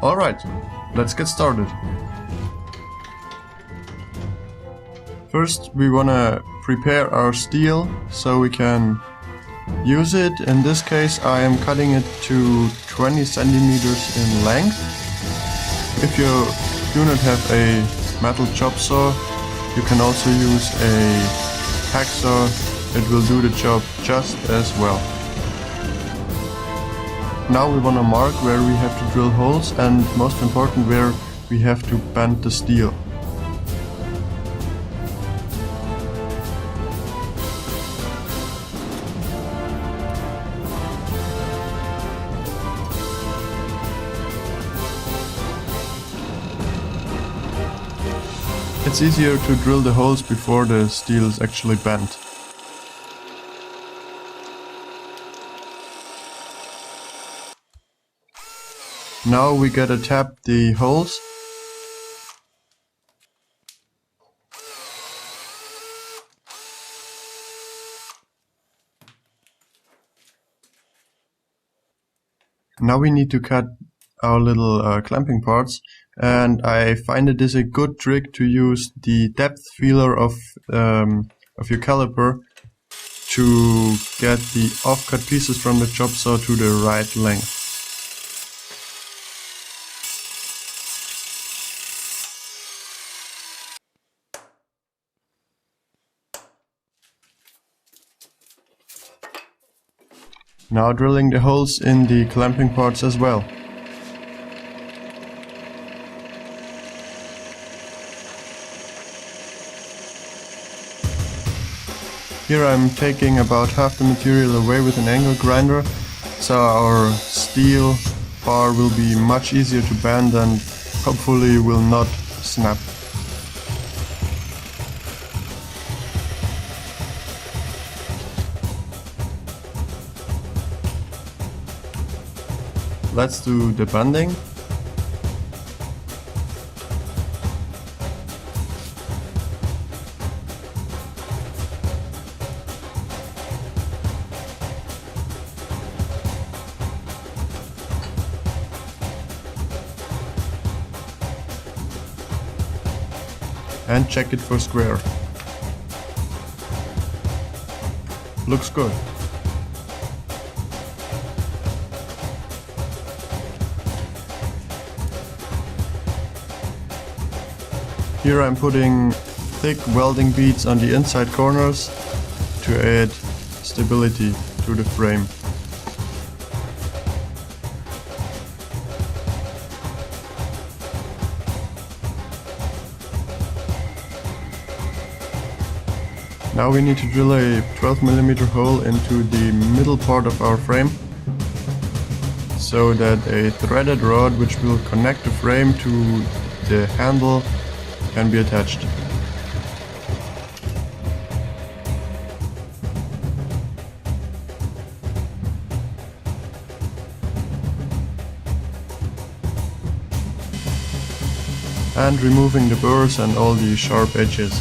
Alright, let's get started. First we wanna prepare our steel so we can use it. In this case I am cutting it to 20 centimeters in length. If you do not have a metal chop saw, you can also use a hacksaw. It will do the job just as well. Now we want to mark where we have to drill holes and, most important, where we have to bend the steel. It's easier to drill the holes before the steel is actually bent. Now we gotta tap the holes. Now we need to cut our little clamping parts, and I find it is a good trick to use the depth feeler of your caliper to get the off-cut pieces from the chop saw to the right length. Now drilling the holes in the clamping parts as well. Here I'm taking about half the material away with an angle grinder, so our steel bar will be much easier to bend and hopefully will not snap. Let's do the bending. And check it for square. Looks good. Here I'm putting thick welding beads on the inside corners to add stability to the frame. Now we need to drill a 12mm hole into the middle part of our frame, so that a threaded rod which will connect the frame to the handle can be attached. And removing the burrs and all the sharp edges.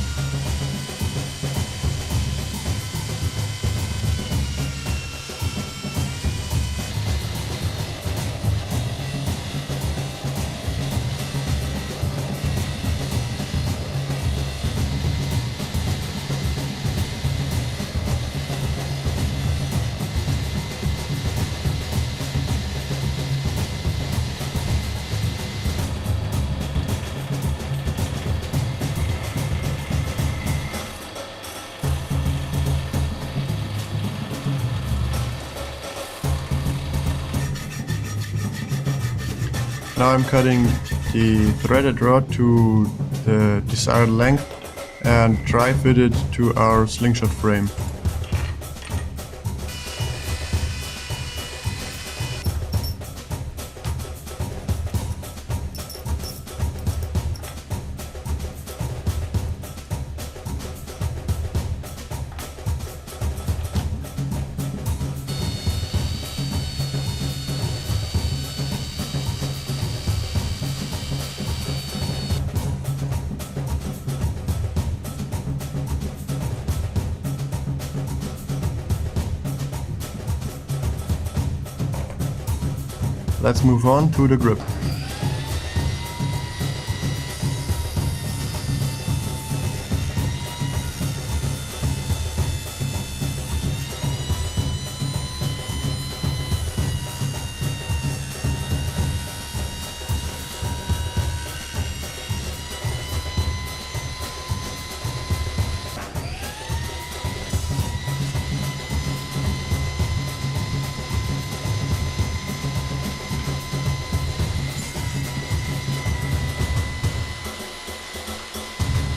Now I'm cutting the threaded rod to the desired length and dry fit it to our slingshot frame. Let's move on to the grip.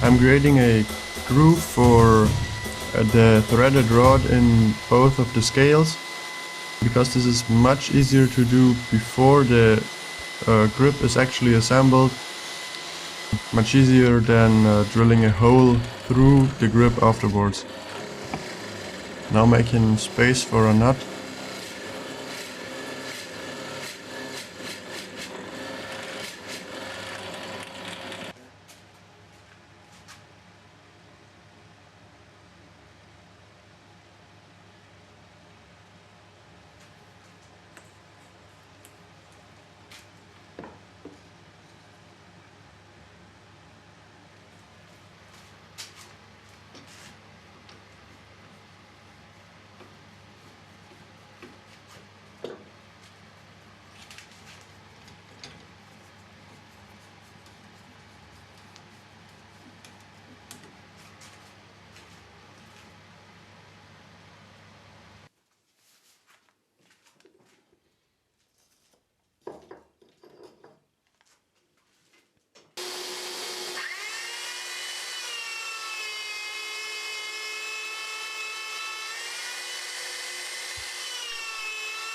I'm creating a groove for the threaded rod in both of the scales, because this is much easier to do before the grip is actually assembled. Much easier than drilling a hole through the grip afterwards. Now making space for a nut.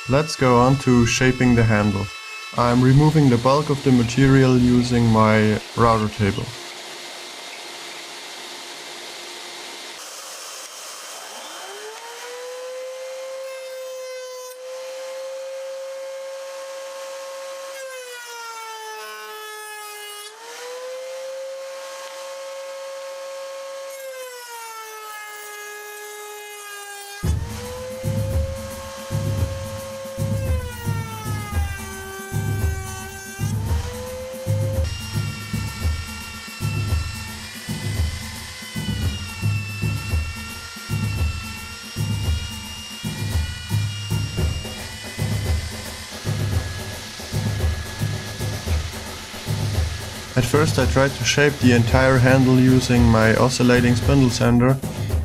Let's go on to shaping the handle. I'm removing the bulk of the material using my router table. At first I tried to shape the entire handle using my oscillating spindle sander,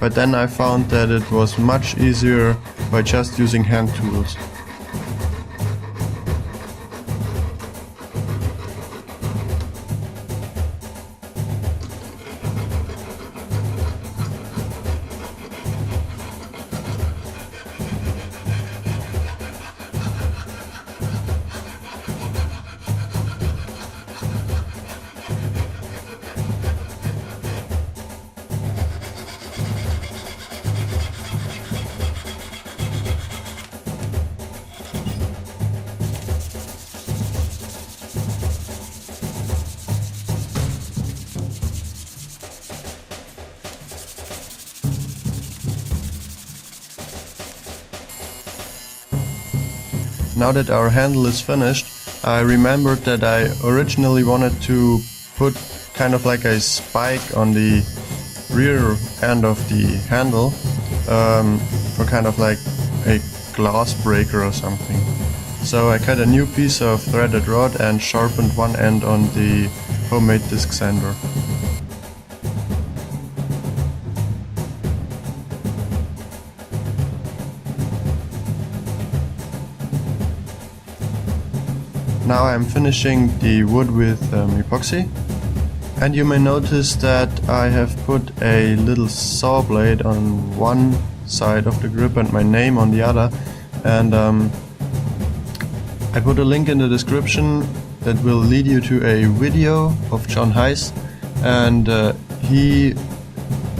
but then I found that it was much easier by just using hand tools. Now that our handle is finished, I remembered that I originally wanted to put kind of like a spike on the rear end of the handle for kind of like a glass breaker or something. So I cut a new piece of threaded rod and sharpened one end on the homemade disc sander. Now I'm finishing the wood with epoxy, and you may notice that I have put a little saw blade on one side of the grip and my name on the other, and I put a link in the description that will lead you to a video of John Heiss, and he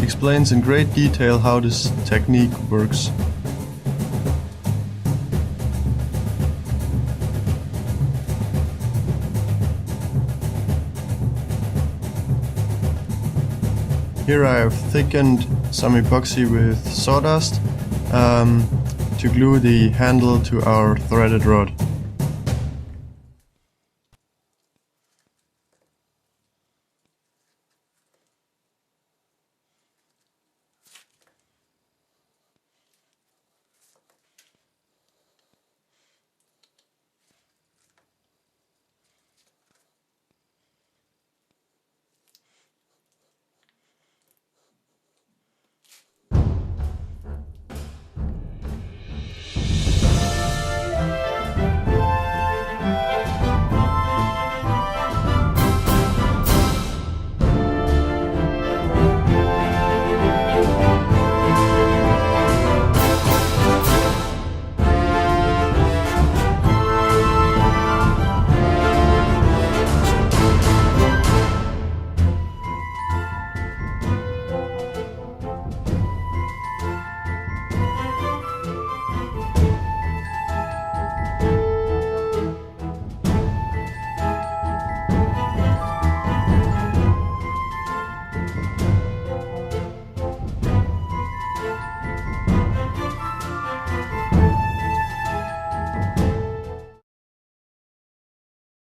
explains in great detail how this technique works. Here I have thickened some epoxy with sawdust to glue the handle to our threaded rod.